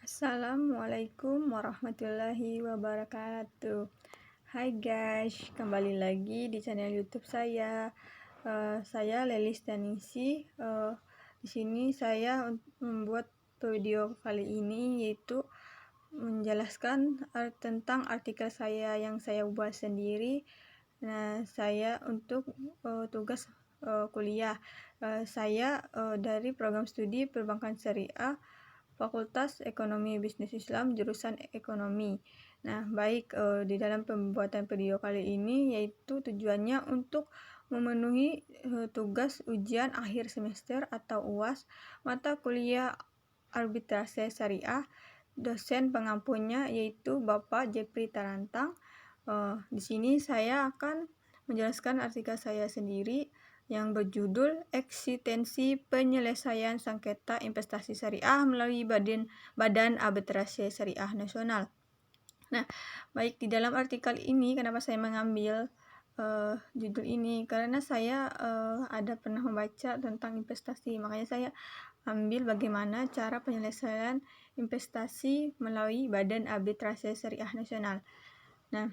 Assalamualaikum warahmatullahi wabarakatuh. Hai guys, kembali lagi di channel YouTube saya. Saya Lelis Danisi. Di sini saya membuat video kali ini yaitu menjelaskan tentang artikel saya yang saya buat sendiri. Nah, saya untuk tugas kuliah. Saya dari program studi Perbankan Syariah Fakultas Ekonomi Bisnis Islam jurusan Ekonomi. Nah, baik, di dalam pembuatan video kali ini yaitu tujuannya untuk memenuhi tugas ujian akhir semester atau UAS mata kuliah Arbitrase Syariah. Dosen pengampunya yaitu Bapak Jepri Tarantang. Di sini saya akan menjelaskan artikel saya sendiri yang berjudul Eksistensi Penyelesaian Sengketa Investasi Syariah melalui Badan Arbitrase Syariah Nasional. Nah, baik, di dalam artikel ini kenapa saya mengambil judul ini, karena saya ada pernah membaca tentang investasi, makanya saya ambil bagaimana cara penyelesaian investasi melalui Badan Arbitrase Syariah Nasional. Nah,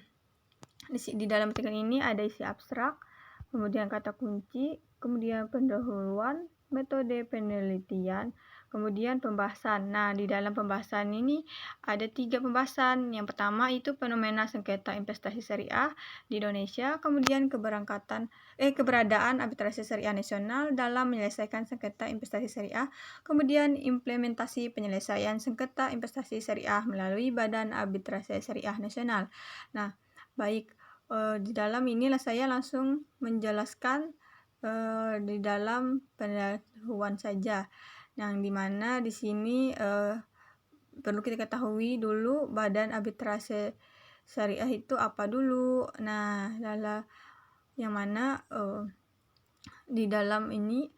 di dalam artikel ini ada isi abstrak, kemudian kata kunci, kemudian pendahuluan, metode penelitian, kemudian pembahasan. Nah, di dalam pembahasan ini ada 3 pembahasan. Yang pertama itu fenomena sengketa investasi syariah di Indonesia, kemudian keberadaan arbitrase syariah nasional dalam menyelesaikan sengketa investasi syariah, kemudian implementasi penyelesaian sengketa investasi syariah melalui Badan Arbitrase Syariah Nasional. Nah, baik, di dalam inilah saya langsung menjelaskan di dalam pendahuluan saja, yang dimana di sini perlu kita ketahui dulu Badan Arbitrase Syariah itu apa dulu. Nah, yang mana di dalam ini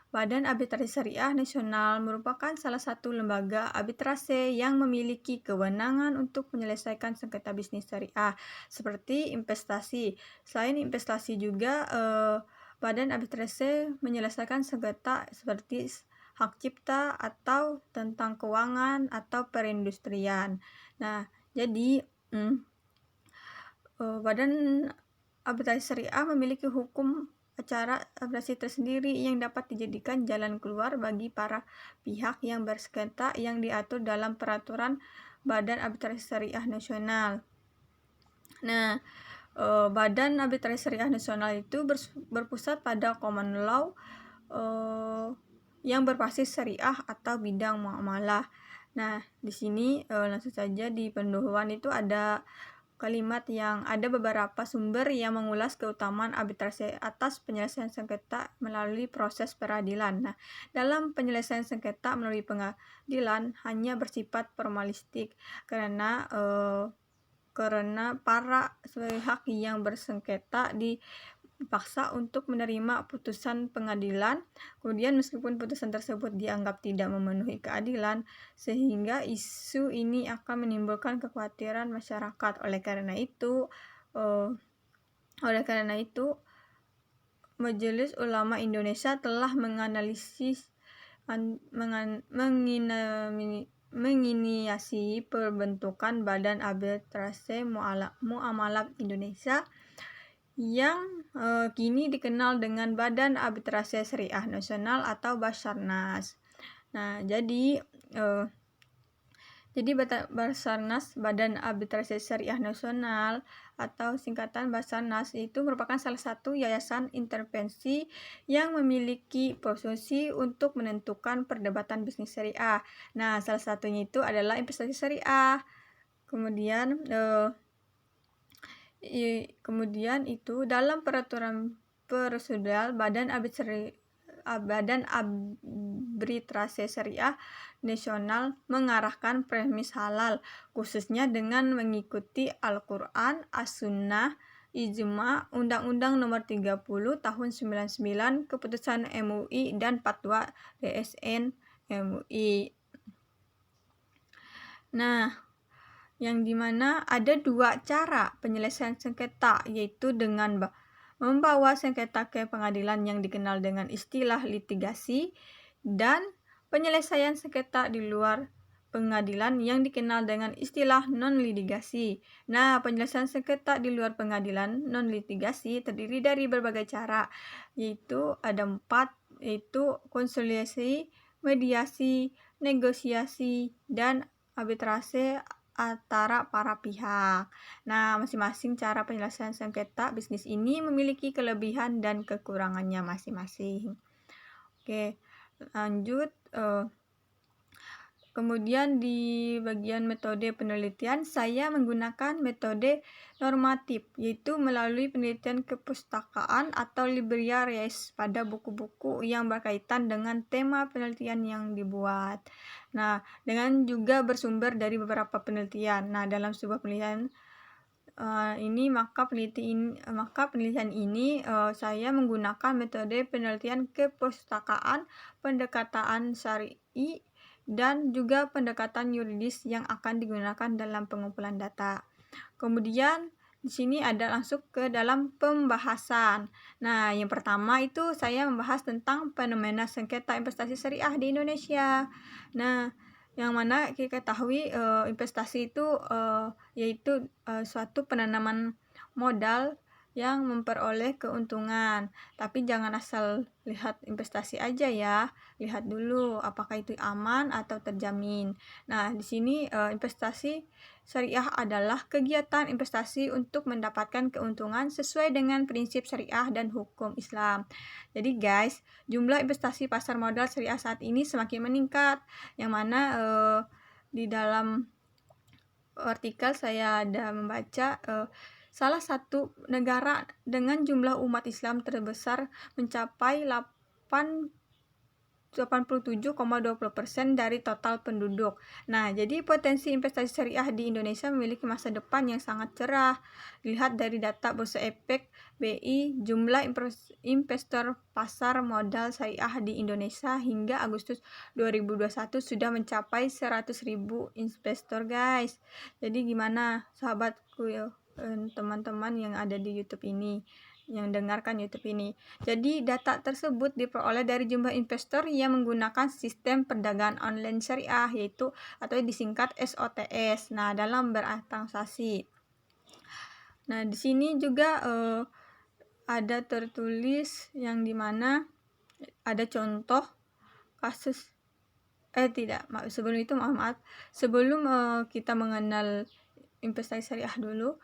Badan Arbitrase Syariah Nasional merupakan salah satu lembaga arbitrase yang memiliki kewenangan untuk menyelesaikan sengketa bisnis syariah seperti investasi. Selain investasi juga Badan Arbitrase menyelesaikan sengketa seperti hak cipta atau tentang keuangan atau perindustrian. Nah, jadi Badan Arbitrase Syariah memiliki hukum acara arbitrasi tersendiri yang dapat dijadikan jalan keluar bagi para pihak yang bersengketa yang diatur dalam peraturan Badan Arbitrase Syariah Nasional. Nah, Badan Arbitrase Syariah Nasional itu berpusat pada common law yang berbasis syariah atau bidang muamalah. Nah, di sini langsung saja di pendahuluan itu ada kalimat yang ada beberapa sumber yang mengulas keutamaan arbitrase atas penyelesaian sengketa melalui proses peradilan. Nah, dalam penyelesaian sengketa melalui pengadilan hanya bersifat formalistik karena para pihak yang bersengketa dipaksa untuk menerima putusan pengadilan. Kemudian meskipun putusan tersebut dianggap tidak memenuhi keadilan, sehingga isu ini akan menimbulkan kekhawatiran masyarakat. Oleh karena itu Majelis Ulama Indonesia telah menginisiasi pembentukan Badan Arbitrase Muamalat Indonesia yang kini dikenal dengan Badan Arbitrase Syariah Nasional atau Basarnas. Nah, jadi Basarnas, Badan Arbitrase Syariah Nasional atau singkatan Basarnas, itu merupakan salah satu yayasan intervensi yang memiliki posisi untuk menentukan perdebatan bisnis syariah. Nah, salah satunya itu adalah investasi syariah. Kemudian itu dalam peraturan prosedural Badan Arbitrase Syariah Nasional mengarahkan premis halal, khususnya dengan mengikuti Al-Quran, As-Sunnah, Ijma, Undang-Undang Nomor 30 Tahun 99, Keputusan MUI, dan Fatwa DSN MUI. Nah, yang dimana ada 2 cara penyelesaian sengketa, yaitu dengan membawa sengketa ke pengadilan yang dikenal dengan istilah litigasi, dan penyelesaian sengketa di luar pengadilan yang dikenal dengan istilah non-litigasi. Nah, penyelesaian sengketa di luar pengadilan non-litigasi terdiri dari berbagai cara, yaitu ada 4, yaitu konsiliasi, mediasi, negosiasi, dan arbitrase antara para pihak. Nah, masing-masing cara penyelesaian sengketa bisnis ini memiliki kelebihan dan kekurangannya masing-masing. Oke, lanjut. Kemudian di bagian metode penelitian, saya menggunakan metode normatif, yaitu melalui penelitian kepustakaan atau libraries pada buku-buku yang berkaitan dengan tema penelitian yang dibuat. Nah, dengan juga bersumber dari beberapa penelitian. Nah, dalam sebuah penelitian penelitian ini saya menggunakan metode penelitian kepustakaan, pendekatan syar'i, dan juga pendekatan yuridis yang akan digunakan dalam pengumpulan data. Kemudian di sini ada langsung ke dalam pembahasan. Nah, yang pertama itu saya membahas tentang fenomena sengketa investasi syariah di Indonesia. Nah, yang mana kita ketahui investasi itu yaitu suatu penanaman modal yang memperoleh keuntungan. Tapi jangan asal lihat investasi aja ya. Lihat dulu apakah itu aman atau terjamin. Nah, di sini investasi syariah adalah kegiatan investasi untuk mendapatkan keuntungan sesuai dengan prinsip syariah dan hukum Islam. Jadi guys, jumlah investasi pasar modal syariah saat ini semakin meningkat. Yang mana di dalam artikel saya ada membaca salah satu negara dengan jumlah umat Islam terbesar mencapai 87,20% dari total penduduk. Nah, jadi potensi investasi syariah di Indonesia memiliki masa depan yang sangat cerah. Dilihat dari data Bursa Efek BI, jumlah investor pasar modal syariah di Indonesia hingga Agustus 2021 sudah mencapai 100.000 investor, guys. Jadi gimana sahabatku ya, teman-teman yang ada di YouTube ini, yang dengarkan YouTube ini. Jadi data tersebut diperoleh dari jumlah investor yang menggunakan sistem perdagangan online syariah, yaitu atau disingkat SOTS. Nah, dalam bertransaksi. Nah, di sini juga ada tertulis yang dimana ada contoh kasus sebelum kita mengenal investasi syariah dulu,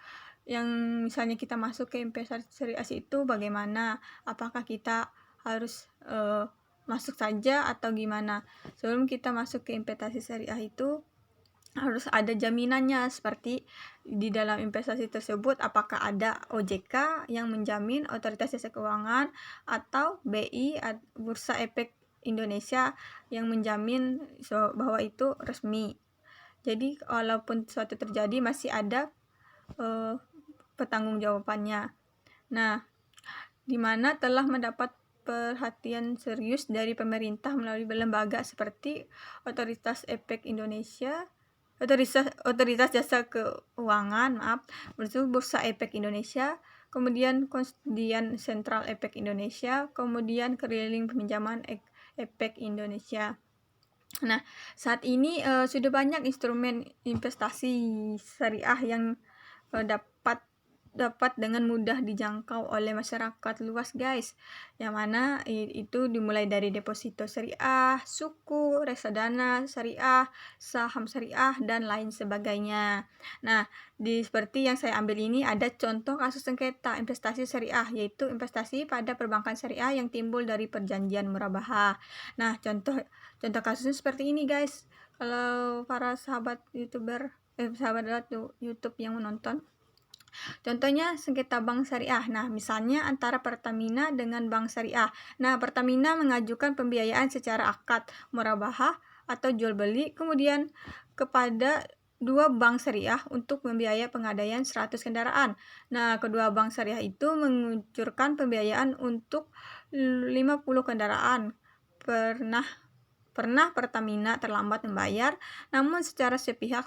yang misalnya kita masuk ke investasi syariah itu bagaimana, apakah kita harus masuk saja atau gimana. Sebelum kita masuk ke investasi syariah itu harus ada jaminannya, seperti di dalam investasi tersebut apakah ada OJK yang menjamin, otoritas jasa keuangan, atau BI Bursa Efek Indonesia yang menjamin bahwa itu resmi. Jadi walaupun suatu terjadi masih ada pertanggungjawabannya. Nah, di mana telah mendapat perhatian serius dari pemerintah melalui lembaga seperti Otoritas Efek Indonesia, Otoritas Jasa Keuangan, Bursa Efek Indonesia, kemudian Kustodian Sentral Efek Indonesia, kemudian Keliling Peminjaman Efek Indonesia. Nah, saat ini sudah banyak instrumen investasi syariah yang dapat dengan mudah dijangkau oleh masyarakat luas, guys. Yang mana itu dimulai dari deposito syariah, suku, reksadana syariah, saham syariah, dan lain sebagainya. Nah, seperti yang saya ambil ini ada contoh kasus sengketa investasi syariah, yaitu investasi pada perbankan syariah yang timbul dari perjanjian murabahah. Nah, contoh kasusnya seperti ini, guys. Kalau para sahabat sahabat YouTube yang menonton, contohnya sengketa bank syariah. Nah, misalnya antara Pertamina dengan bank syariah. Nah, Pertamina mengajukan pembiayaan secara akad murabahah atau jual beli kemudian kepada dua bank syariah untuk membiayai pengadaian 100 kendaraan. Nah, kedua bank syariah itu mengucurkan pembiayaan untuk 50 kendaraan. Pernah Pertamina terlambat membayar, namun secara sepihak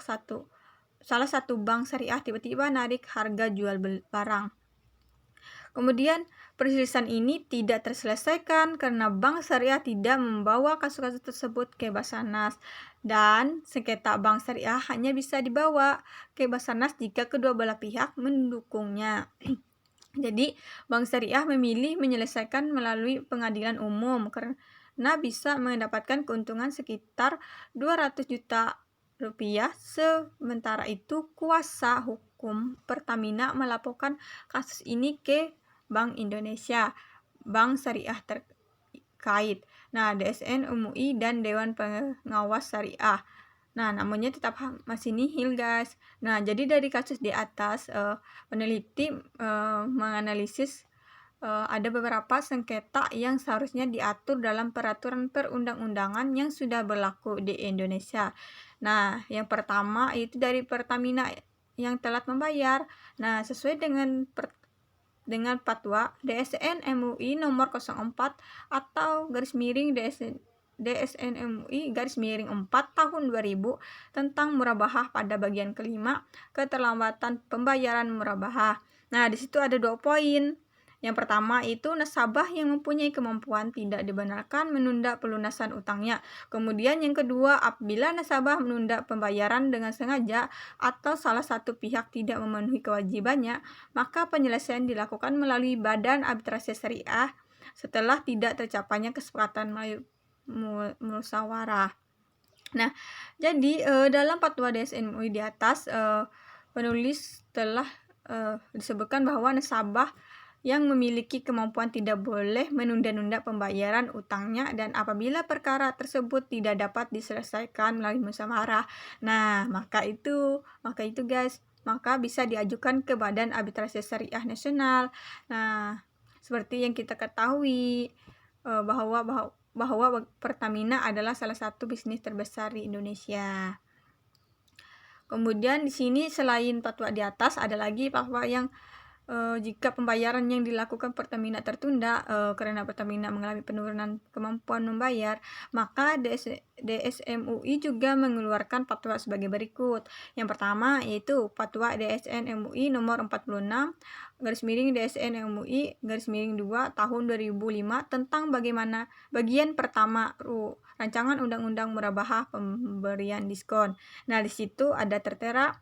salah satu bank syariah tiba-tiba narik harga jual barang. Kemudian perselisihan ini tidak terselesaikan karena Bank Syariah tidak membawa kasus-kasus tersebut ke Basarnas, dan sengketa Bank Syariah hanya bisa dibawa ke Basarnas jika kedua belah pihak mendukungnya. Jadi, Bank Syariah memilih menyelesaikan melalui pengadilan umum karena bisa mendapatkan keuntungan sekitar 200 juta rupiah. Sementara itu, kuasa hukum Pertamina melaporkan kasus ini ke Bank Indonesia, Bank Syariah terkait, DSN, MUI, dan Dewan Pengawas Syariah. Namunnya tetap masih nihil, guys. Jadi dari kasus di atas, peneliti menganalisis ada beberapa sengketa yang seharusnya diatur dalam peraturan perundang-undangan yang sudah berlaku di Indonesia. Yang pertama itu dari Pertamina yang telat membayar. Sesuai dengan fatwa DSN MUI nomor 04 atau DSN MUI _4 tahun 2000 tentang murabahah pada bagian kelima, keterlambatan pembayaran murabahah. Di situ ada 2 poin. Yang pertama itu nasabah yang mempunyai kemampuan tidak dibenarkan menunda pelunasan utangnya. Kemudian yang kedua, apabila nasabah menunda pembayaran dengan sengaja atau salah satu pihak tidak memenuhi kewajibannya, maka penyelesaian dilakukan melalui Badan Arbitrase Syariah setelah tidak tercapainya kesepakatan melalui musyawarah. Jadi dalam fatwa DSN MUI di atas, penulis telah disebutkan bahwa nasabah yang memiliki kemampuan tidak boleh menunda-nunda pembayaran utangnya, dan apabila perkara tersebut tidak dapat diselesaikan melalui musyawarah, maka itu guys, maka bisa diajukan ke Badan Arbitrase Syariah Nasional. Seperti yang kita ketahui bahwa Pertamina adalah salah satu bisnis terbesar di Indonesia. Kemudian di sini selain fatwa di atas ada lagi fatwa yang jika pembayaran yang dilakukan Pertamina tertunda karena Pertamina mengalami penurunan kemampuan membayar, maka DSMUI juga mengeluarkan fatwa sebagai berikut. Yang pertama yaitu fatwa DSN MUI nomor 46 _DSN MUI _2 tahun 2005 tentang bagaimana bagian pertama rancangan undang-undang murabahah pemberian diskon. Di situ ada tertera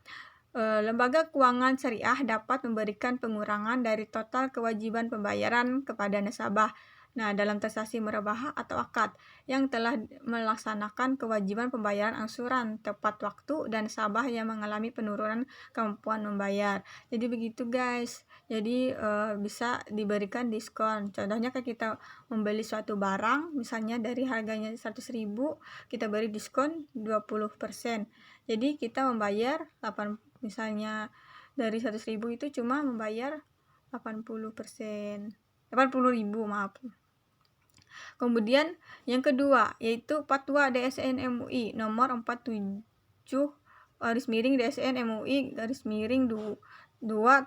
lembaga keuangan syariah dapat memberikan pengurangan dari total kewajiban pembayaran kepada nasabah dalam transaksi murabahah atau akad yang telah melaksanakan kewajiban pembayaran angsuran tepat waktu dan nasabah yang mengalami penurunan kemampuan membayar. Jadi begitu guys. Jadi bisa diberikan diskon. Contohnya kayak kita membeli suatu barang, misalnya dari harganya 100.000, kita beri diskon 20%. Jadi kita membayar misalnya dari 100.000 itu cuma membayar 80%, 80.000, maaf. Kemudian yang kedua yaitu fatwa DSN MUI nomor 47 _DSN MUI _2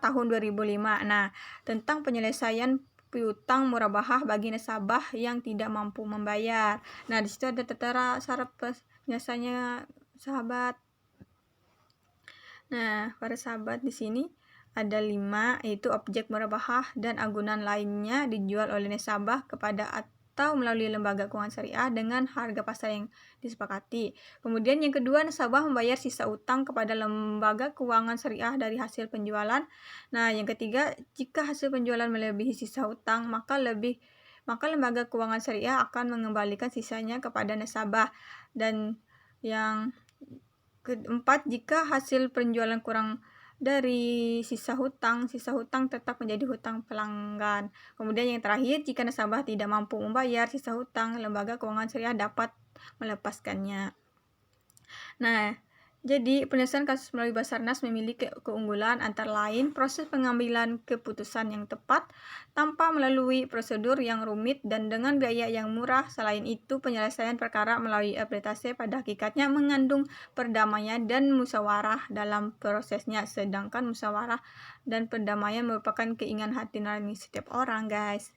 tahun 2005. Tentang penyelesaian piutang murabahah bagi nasabah yang tidak mampu membayar. Di situ ada tertera syarat penyelesaiannya, sahabat. Para sahabat, di sini ada 5, yaitu objek murabahah dan agunan lainnya dijual oleh nasabah kepada atau melalui lembaga keuangan syariah dengan harga pasar yang disepakati. Kemudian yang kedua, nasabah membayar sisa utang kepada lembaga keuangan syariah dari hasil penjualan. Yang ketiga, jika hasil penjualan melebihi sisa utang, maka lembaga keuangan syariah akan mengembalikan sisanya kepada nasabah. Dan yang keempat, jika hasil penjualan kurang dari sisa hutang tetap menjadi hutang pelanggan. Kemudian yang terakhir, jika nasabah tidak mampu membayar sisa hutang, lembaga keuangan syariah dapat melepaskannya. Jadi penyelesaian kasus melalui Basarnas memiliki keunggulan antara lain proses pengambilan keputusan yang tepat tanpa melalui prosedur yang rumit dan dengan biaya yang murah. Selain itu, penyelesaian perkara melalui arbitrase pada hakikatnya mengandung perdamaian dan musyawarah dalam prosesnya, sedangkan musyawarah dan perdamaian merupakan keinginan hati nurani setiap orang, guys.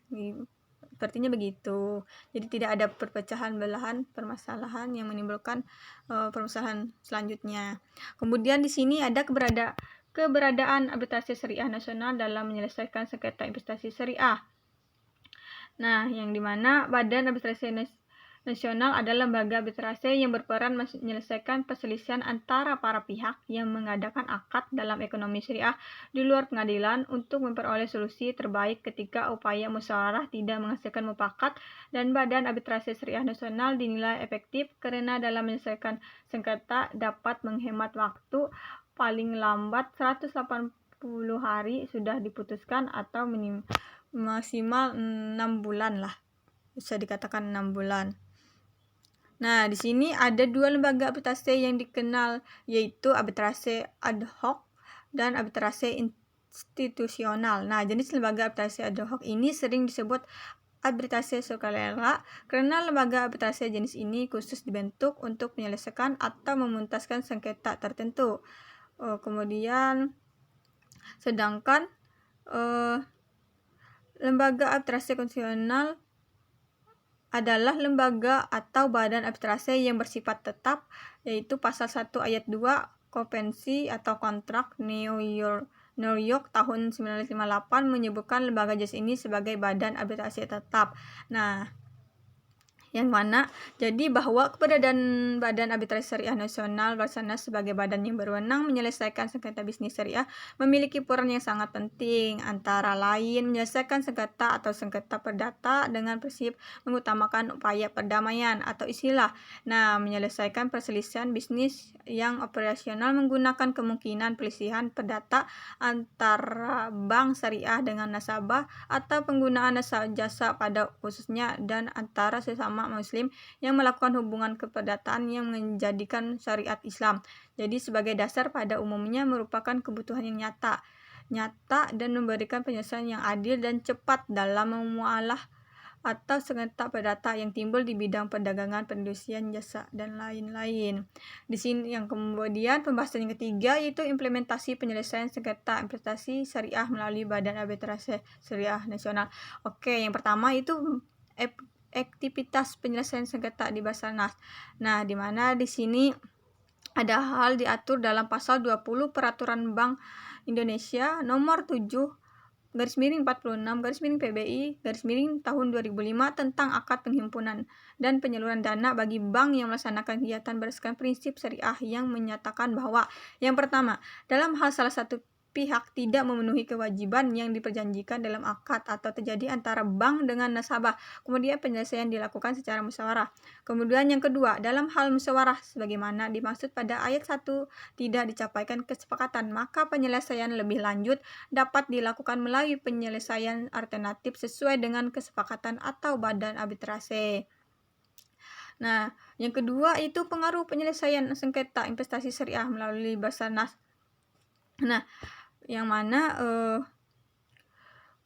Sepertinya begitu. Jadi tidak ada perpecahan belahan permasalahan yang menimbulkan permasalahan selanjutnya. Kemudian di sini ada keberadaan arbitrase syariah nasional dalam menyelesaikan sengketa investasi syariah. Nah, yang dimana Badan Arbitrase Nasional adalah lembaga arbitrase yang berperan menyelesaikan perselisihan antara para pihak yang mengadakan akad dalam ekonomi syariah di luar pengadilan untuk memperoleh solusi terbaik ketika upaya musyawarah tidak menghasilkan mufakat, dan Badan Arbitrase Syariah Nasional dinilai efektif karena dalam menyelesaikan sengketa dapat menghemat waktu, paling lambat 180 hari sudah diputuskan atau maksimal 6 bulan lah. Bisa dikatakan 6 bulan. Nah, di sini ada dua lembaga arbitrase yang dikenal, yaitu arbitrase ad hoc dan arbitrase institusional. Nah, jenis lembaga arbitrase ad hoc ini sering disebut arbitrase sukarela karena lembaga arbitrase jenis ini khusus dibentuk untuk menyelesaikan atau memuntaskan sengketa tertentu. Kemudian, sedangkan lembaga arbitrase konstitusional adalah lembaga atau badan arbitrase yang bersifat tetap, yaitu pasal 1 ayat 2 Konvensi atau Kontrak New York tahun 1958 menyebutkan lembaga jenis ini sebagai badan arbitrase tetap. Nah, yang mana jadi bahwa keberadaan Badan Arbitrase Syariah Nasional Basarnas sebagai badan yang berwenang menyelesaikan sengketa bisnis syariah memiliki peran yang sangat penting, antara lain menyelesaikan sengketa atau sengketa perdata dengan prinsip mengutamakan upaya perdamaian atau istilah. Nah, menyelesaikan perselisihan bisnis yang operasional menggunakan kemungkinan perselisihan perdata antara bank syariah dengan nasabah atau penggunaan jasa pada khususnya dan antara sesama Muslim yang melakukan hubungan keperdataan yang menjadikan syariat Islam jadi sebagai dasar pada umumnya merupakan kebutuhan yang nyata dan memberikan penyelesaian yang adil dan cepat dalam memualah atau sengketa perdata yang timbul di bidang perdagangan, perindustrian, jasa, dan lain-lain. Di sini yang kemudian pembahasan yang ketiga yaitu implementasi penyelesaian sengketa investasi syariah melalui Badan Arbitrase Syariah Nasional. Oke, yang pertama itu aktivitas penyelesaian sengketa di Basarnas. Nah, di mana di sini ada hal diatur dalam pasal 20 Peraturan Bank Indonesia nomor 7/46/PBI tahun 2005 tentang akad penghimpunan dan penyaluran dana bagi bank yang melaksanakan kegiatan berdasarkan prinsip syariah yang menyatakan bahwa yang pertama, dalam hal salah satu pihak tidak memenuhi kewajiban yang diperjanjikan dalam akad atau terjadi antara bank dengan nasabah, kemudian penyelesaian dilakukan secara musyawarah. Kemudian yang kedua, dalam hal musyawarah sebagaimana dimaksud pada ayat 1 tidak dicapaikan kesepakatan, maka penyelesaian lebih lanjut dapat dilakukan melalui penyelesaian alternatif sesuai dengan kesepakatan atau badan arbitrase. Nah, yang kedua itu pengaruh penyelesaian sengketa investasi syariah melalui Basarnas. Nah, yang mana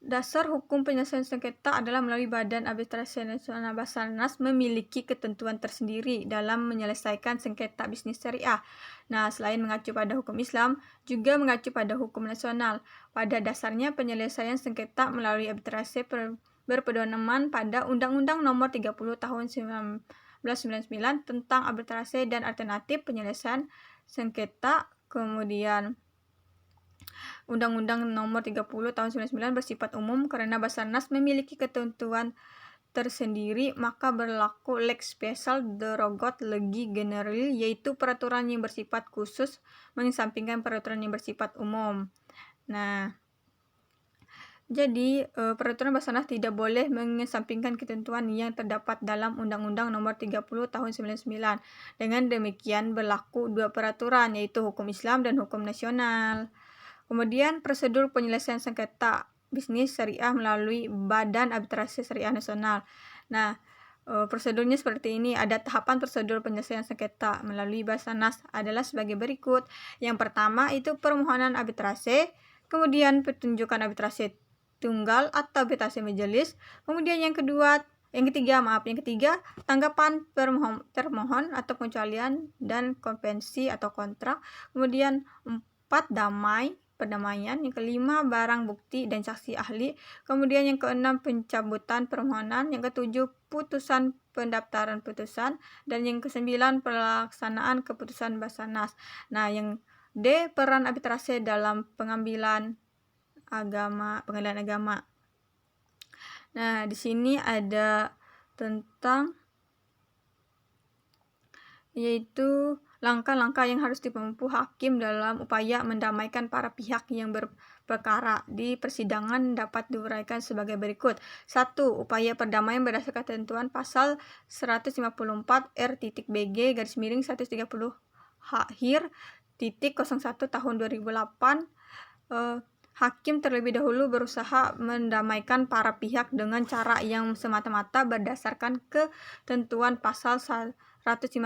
dasar hukum penyelesaian sengketa adalah melalui Badan Arbitrase Nasional Basarnas memiliki ketentuan tersendiri dalam menyelesaikan sengketa bisnis syariah. Nah, selain mengacu pada hukum Islam, juga mengacu pada hukum nasional. Pada dasarnya penyelesaian sengketa melalui arbitrase berpedoman pada Undang-Undang Nomor 30 Tahun 1999 tentang arbitrase dan alternatif penyelesaian sengketa, kemudian Undang-Undang Nomor 30 Tahun 1999 bersifat umum karena Basarnas memiliki ketentuan tersendiri, maka berlaku lex special derogat legi general, yaitu peraturan yang bersifat khusus mengesampingkan peraturan yang bersifat umum. Nah, jadi peraturan Basarnas tidak boleh mengesampingkan ketentuan yang terdapat dalam Undang-Undang Nomor 30 Tahun 99. Dengan demikian berlaku dua peraturan, yaitu hukum Islam dan hukum nasional. Kemudian prosedur penyelesaian sengketa bisnis syariah melalui Badan Arbitrase Syariah Nasional. Nah, prosedurnya seperti ini. Ada tahapan prosedur penyelesaian sengketa melalui Basarnas adalah sebagai berikut. Yang pertama itu permohonan arbitrase, kemudian pertunjukan arbitrase tunggal atau arbitrase majelis. Kemudian yang ketiga, tanggapan termohon atau pengecualian dan konvensi atau kontrak. Kemudian 4, perdamaian. Yang kelima, barang bukti dan saksi ahli. Kemudian yang keenam, pencabutan permohonan. Yang ketujuh, putusan pendaftaran putusan. Dan yang kesembilan, pelaksanaan keputusan Basarnas. Nah, yang D. Peran arbitrase dalam pengadilan agama. Nah, di sini ada tentang yaitu langkah-langkah yang harus ditempuh hakim dalam upaya mendamaikan para pihak yang berperkara di persidangan dapat diuraikan sebagai berikut. 1. Upaya perdamaian berdasarkan ketentuan pasal 154 R.BG garis miring 130 HIR titik 01 tahun 2008. Hakim terlebih dahulu berusaha mendamaikan para pihak dengan cara yang semata-mata berdasarkan ketentuan pasal 154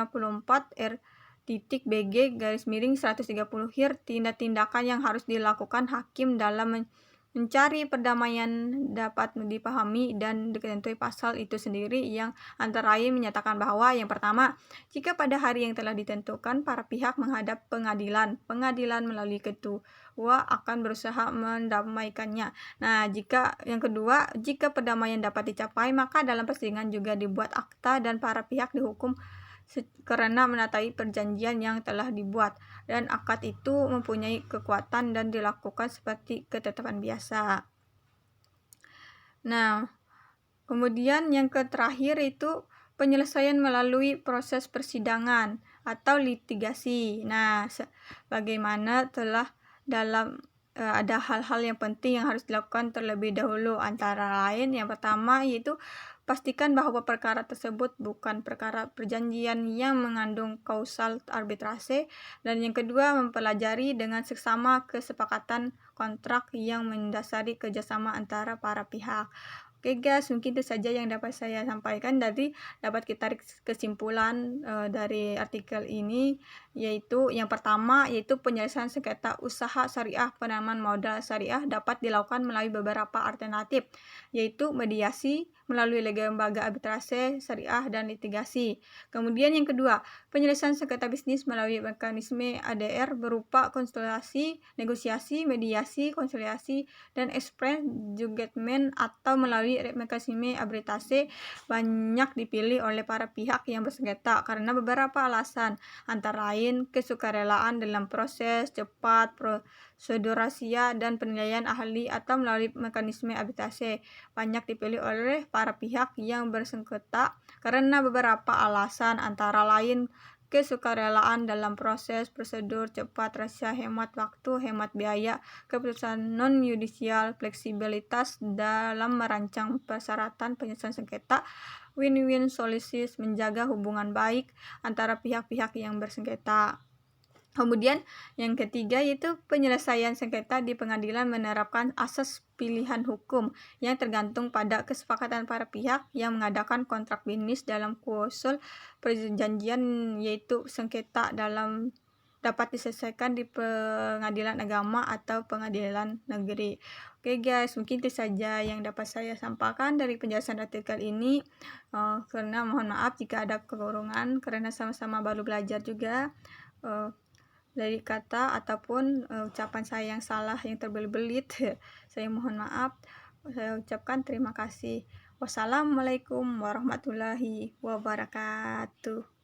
R.BG garis miring 130 HIR. Tindakan yang harus dilakukan hakim dalam mencari perdamaian dapat dipahami dan diketentuai pasal itu sendiri, yang antara lain menyatakan bahwa yang pertama, jika pada hari yang telah ditentukan para pihak menghadap pengadilan melalui ketua akan berusaha mendamaikannya. Nah, yang kedua, jika perdamaian dapat dicapai, maka dalam persidangan juga dibuat akta dan para pihak dihukum karena menaati perjanjian yang telah dibuat, dan akad itu mempunyai kekuatan dan dilakukan seperti ketetapan biasa. Nah, kemudian yang terakhir itu penyelesaian melalui proses persidangan atau litigasi. Nah, bagaimana telah ada hal-hal yang penting yang harus dilakukan terlebih dahulu, antara lain yang pertama yaitu pastikan bahwa perkara tersebut bukan perkara perjanjian yang mengandung kausal arbitrase, dan yang kedua mempelajari dengan seksama kesepakatan kontrak yang mendasari kerjasama antara para pihak. Oke guys, mungkin itu saja yang dapat saya sampaikan. Dari dapat kita tarik kesimpulan dari artikel ini, yaitu yang pertama yaitu penyelesaian sengketa usaha syariah penanaman modal syariah dapat dilakukan melalui beberapa alternatif, yaitu mediasi melalui lembaga arbitrase syariah dan litigasi. Kemudian yang kedua, penyelesaian sengketa bisnis melalui mekanisme ADR berupa konsultasi, negosiasi, mediasi, konsiliasi, dan express judgment atau melalui mekanisme arbitrase banyak dipilih oleh para pihak yang bersengketa karena beberapa alasan, antara lain kesukarelaan dalam proses cepat, prosedur rahasia, dan penilaian ahli, atau melalui mekanisme arbitrase banyak dipilih oleh para pihak yang bersengketa karena beberapa alasan, antara lain kesukarelaan dalam proses, prosedur cepat, rahasia, hemat waktu, hemat biaya, keputusan non-yudisial, fleksibilitas dalam merancang persyaratan penyelesaian sengketa, win-win solutions, menjaga hubungan baik antara pihak-pihak yang bersengketa. Kemudian yang ketiga yaitu penyelesaian sengketa di pengadilan menerapkan asas pilihan hukum yang tergantung pada kesepakatan para pihak yang mengadakan kontrak bisnis dalam klausul perjanjian, yaitu sengketa dapat diselesaikan di pengadilan agama atau pengadilan negeri. Oke guys, mungkin itu saja yang dapat saya sampaikan dari penjelasan artikel ini. Karena mohon maaf jika ada kekurangan karena sama-sama baru belajar juga. Dari kata ataupun ucapan saya yang salah, yang terbelit-belit, saya mohon maaf. Saya ucapkan terima kasih. Wassalamualaikum warahmatullahi wabarakatuh.